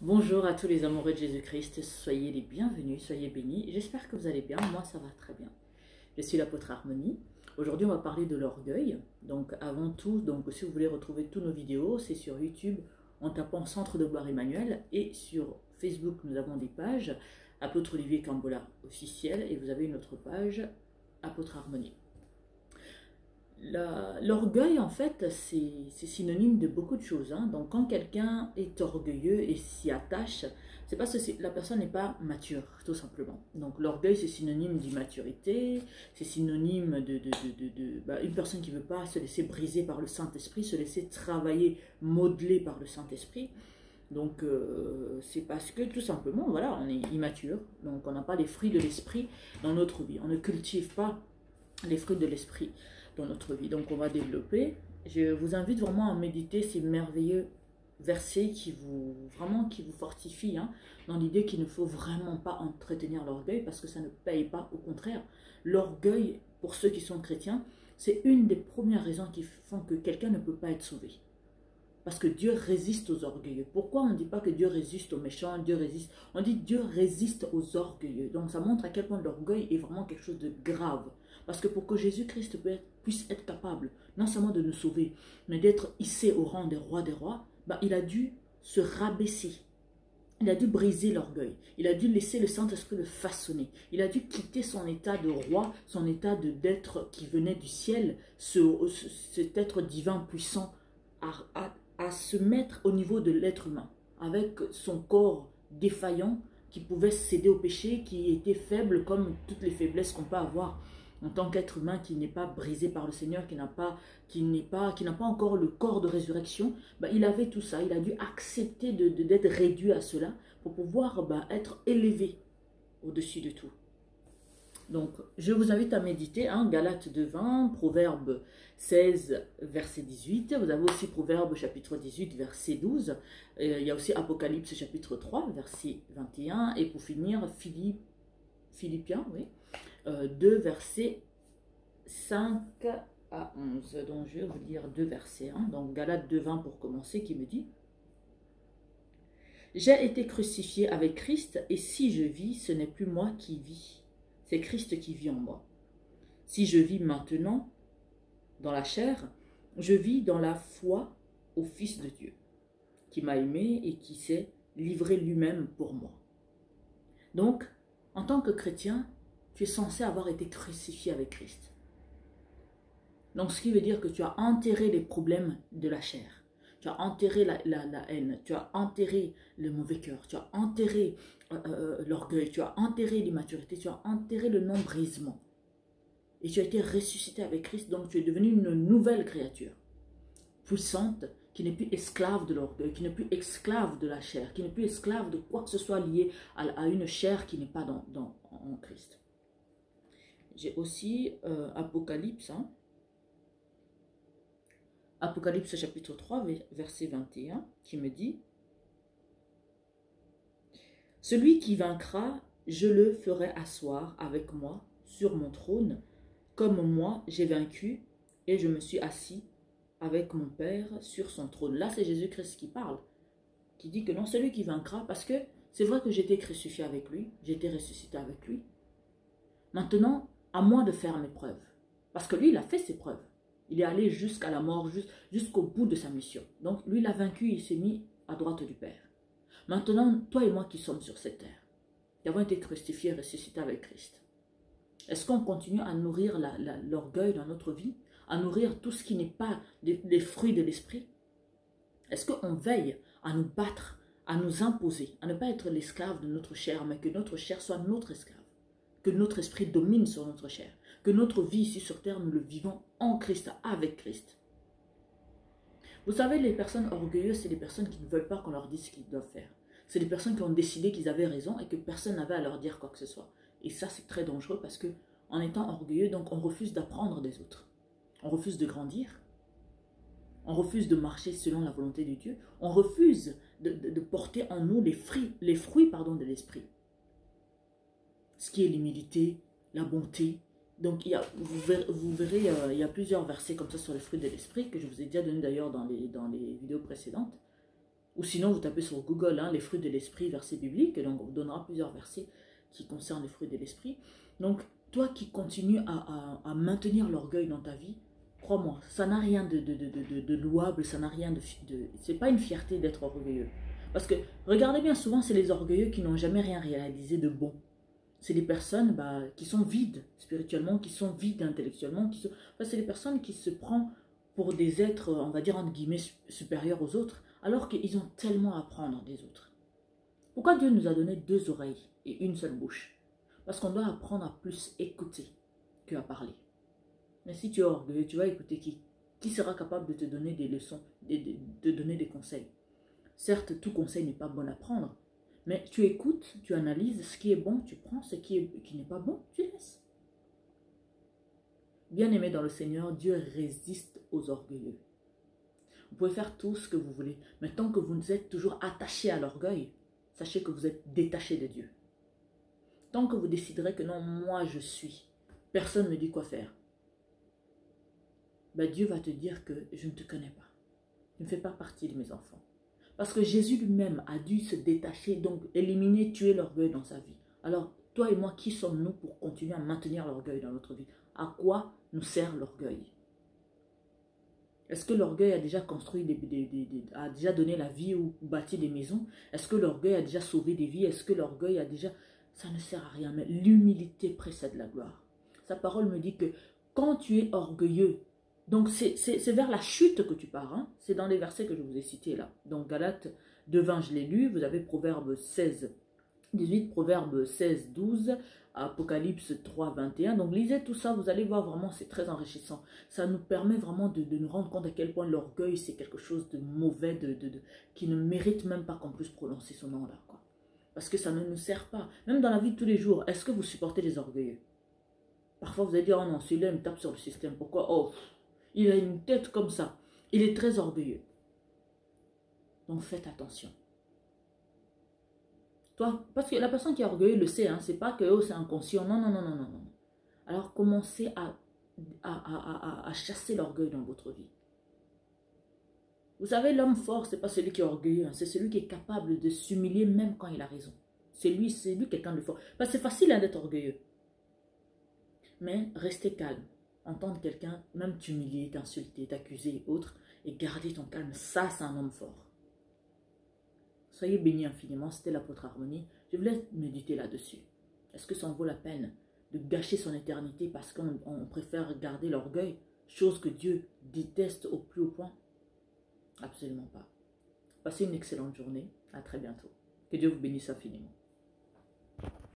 Bonjour à tous les amoureux de Jésus-Christ, soyez les bienvenus, soyez bénis. J'espère que vous allez bien, moi ça va très bien. Je suis l'apôtre Harmonie. Aujourd'hui on va parler de l'orgueil. Donc avant tout, si vous voulez retrouver toutes nos vidéos, c'est sur YouTube en tapant Centre de Gloire Emmanuel et sur Facebook nous avons des pages Apôtre Olivier Cambola officiel et vous avez une autre page Apôtre Harmonie. L'orgueil, en fait, c'est synonyme de beaucoup de choses. Donc, quand quelqu'un est orgueilleux et s'y attache, c'est parce que la personne n'est pas mature, tout simplement. Donc, l'orgueil, c'est synonyme d'immaturité, c'est synonyme une personne qui ne veut pas se laisser briser par le Saint-Esprit, se laisser travailler, modeler par le Saint-Esprit. Donc, c'est parce que, tout simplement, voilà, on est immature. Donc, on n'a pas les fruits de l'Esprit dans notre vie. On ne cultive pas les fruits de l'Esprit dans notre vie. Donc on va développer. Je vous invite vraiment à méditer ces merveilleux versets qui vous fortifient dans l'idée qu'il ne faut vraiment pas entretenir l'orgueil parce que ça ne paye pas. Au contraire, l'orgueil, pour ceux qui sont chrétiens, c'est une des premières raisons qui font que quelqu'un ne peut pas être sauvé. Parce que Dieu résiste aux orgueilleux. Pourquoi on ne dit pas que Dieu résiste aux méchants, Dieu résiste? On dit Dieu résiste aux orgueilleux. Donc ça montre à quel point l'orgueil est vraiment quelque chose de grave. Parce que pour que Jésus-Christ puisse être capable, non seulement de nous sauver, mais d'être hissé au rang des rois, il a dû se rabaisser. Il a dû briser l'orgueil. Il a dû laisser le Saint-Esprit le façonner. Il a dû quitter son état de roi, son état d'être qui venait du ciel, cet être divin puissant à se mettre au niveau de l'être humain, avec son corps défaillant, qui pouvait céder au péché, qui était faible comme toutes les faiblesses qu'on peut avoir en tant qu'être humain qui n'est pas brisé par le Seigneur, qui n'a pas encore le corps de résurrection. Il avait tout ça, il a dû accepter d'être réduit à cela pour pouvoir être élevé au-dessus de tout. Donc, je vous invite à méditer, Galates 2:20, Proverbe 16, verset 18. Vous avez aussi Proverbe chapitre 18, verset 12. Il y a aussi Apocalypse chapitre 3, verset 21. Et pour finir, Philippiens, oui, 2, versets 5 à 11. Donc, je vais vous lire deux versets. Donc, Galates 2:20 pour commencer, qui me dit: j'ai été crucifié avec Christ, et si je vis, ce n'est plus moi qui vis. C'est Christ qui vit en moi. Si je vis maintenant dans la chair, je vis dans la foi au Fils de Dieu, qui m'a aimé et qui s'est livré lui-même pour moi. Donc, en tant que chrétien, tu es censé avoir été crucifié avec Christ. Donc, ce qui veut dire que tu as enterré les problèmes de la chair. Tu as enterré la haine, tu as enterré le mauvais cœur, tu as enterré l'orgueil, tu as enterré l'immaturité, tu as enterré le non-brisement. Et tu as été ressuscité avec Christ, donc tu es devenu une nouvelle créature, puissante, qui n'est plus esclave de l'orgueil, qui n'est plus esclave de la chair, qui n'est plus esclave de quoi que ce soit lié à une chair qui n'est pas en Christ. J'ai aussi Apocalypse, Apocalypse chapitre 3, verset 21, qui me dit: celui qui vaincra, je le ferai asseoir avec moi sur mon trône, comme moi j'ai vaincu et je me suis assis avec mon Père sur son trône. Là, c'est Jésus-Christ qui parle, qui dit que non, celui qui vaincra, parce que c'est vrai que j'ai été crucifié avec lui, j'ai été ressuscité avec lui. Maintenant, à moi de faire mes preuves, parce que lui, il a fait ses preuves. Il est allé jusqu'à la mort, jusqu'au bout de sa mission. Donc, lui, il a vaincu, il s'est mis à droite du Père. Maintenant, toi et moi qui sommes sur cette terre, qui avons été crucifiés et ressuscités avec Christ, est-ce qu'on continue à nourrir l'orgueil dans notre vie, à nourrir tout ce qui n'est pas les fruits de l'esprit? Est-ce qu'on veille à nous battre, à nous imposer, à ne pas être l'esclave de notre chair, mais que notre chair soit notre esclave, que notre esprit domine sur notre chair, que notre vie ici sur terre, nous le vivons en Christ, avec Christ? Vous savez, les personnes orgueilleuses, c'est les personnes qui ne veulent pas qu'on leur dise ce qu'ils doivent faire. C'est les personnes qui ont décidé qu'ils avaient raison et que personne n'avait à leur dire quoi que ce soit. Et ça, c'est très dangereux parce que en étant orgueilleux, donc on refuse d'apprendre des autres. On refuse de grandir. On refuse de marcher selon la volonté de Dieu. On refuse de porter en nous les fruits de l'esprit. Ce qui est l'humilité, la bonté. Donc, vous verrez, il y a plusieurs versets comme ça sur les fruits de l'esprit que je vous ai déjà donné d'ailleurs dans les vidéos précédentes, Ou sinon, vous tapez sur Google, hein, les fruits de l'esprit, versets bibliques, et donc on vous donnera plusieurs versets qui concernent les fruits de l'esprit. Donc, toi qui continues à maintenir l'orgueil dans ta vie, crois-moi, ça n'a rien de louable, ça n'a rien de... C'est pas une fierté d'être orgueilleux. Parce que, regardez bien, souvent, c'est les orgueilleux qui n'ont jamais rien réalisé de bon. C'est les personnes qui sont vides spirituellement, qui sont vides intellectuellement, c'est les personnes qui se prennent pour des êtres, on va dire, entre guillemets, supérieurs aux autres, alors qu'ils ont tellement à apprendre des autres. Pourquoi Dieu nous a donné 2 oreilles et une seule bouche? Parce qu'on doit apprendre à plus écouter qu'à parler. Mais si tu es orgueilleux, tu vas écouter qui? Qui sera capable de te donner des leçons, de donner des conseils? Certes, tout conseil n'est pas bon à prendre, mais tu écoutes, tu analyses, ce qui est bon, tu prends, ce qui n'est pas bon, tu laisses. Bien-aimé dans le Seigneur, Dieu résiste aux orgueilleux. Vous pouvez faire tout ce que vous voulez, mais tant que vous êtes toujours attaché à l'orgueil, sachez que vous êtes détaché de Dieu. Tant que vous déciderez que non, moi je suis, personne ne me dit quoi faire, Dieu va te dire que je ne te connais pas. Tu ne fais pas partie de mes enfants. Parce que Jésus lui-même a dû se détacher, donc éliminer, tuer l'orgueil dans sa vie. Alors, toi et moi, qui sommes-nous pour continuer à maintenir l'orgueil dans notre vie? À quoi nous sert l'orgueil? Est-ce que l'orgueil a déjà construit, a déjà donné la vie ou bâti des maisons? Est-ce que l'orgueil a déjà sauvé des vies? Est-ce que l'orgueil a déjà... Ça ne sert à rien, mais l'humilité précède la gloire. Sa parole me dit que quand tu es orgueilleux, donc c'est vers la chute que tu pars, hein? C'est dans les versets que je vous ai cités là. Donc Galates 2:20, je l'ai lu, vous avez Proverbes 16, 18, Proverbes 16, 12, Apocalypse 3, 21. Donc lisez tout ça, vous allez voir vraiment, c'est très enrichissant. Ça nous permet vraiment de nous rendre compte à quel point l'orgueil, c'est quelque chose de mauvais, qui ne mérite même pas qu'on puisse prononcer ce nom-là, quoi. Parce que ça ne nous sert pas. Même dans la vie de tous les jours, est-ce que vous supportez les orgueilleux? Parfois vous allez dire, oh non, celui-là, il me tape sur le système. Pourquoi? Oh, il a une tête comme ça. Il est très orgueilleux. Donc faites attention. Toi, parce que la personne qui est orgueilleuse le sait, hein, c'est pas que oh, c'est inconscient. Non, non, non, non, non, non. Alors commencez à chasser l'orgueil dans votre vie. Vous savez, l'homme fort, c'est pas celui qui est orgueilleux, hein, c'est celui qui est capable de s'humilier même quand il a raison. C'est lui quelqu'un de fort. Parce que c'est facile hein, d'être orgueilleux. Mais restez calme. Entendre quelqu'un même t'humilier, t'insulter, t'accuser et autres, et garder ton calme, ça c'est un homme fort. Soyez bénis infiniment, c'était l'apôtre Harmonie. Je vous laisse méditer là-dessus. Est-ce que ça en vaut la peine de gâcher son éternité parce qu'on préfère garder l'orgueil, chose que Dieu déteste au plus haut point? Absolument pas. Passez une excellente journée. À très bientôt. Que Dieu vous bénisse infiniment.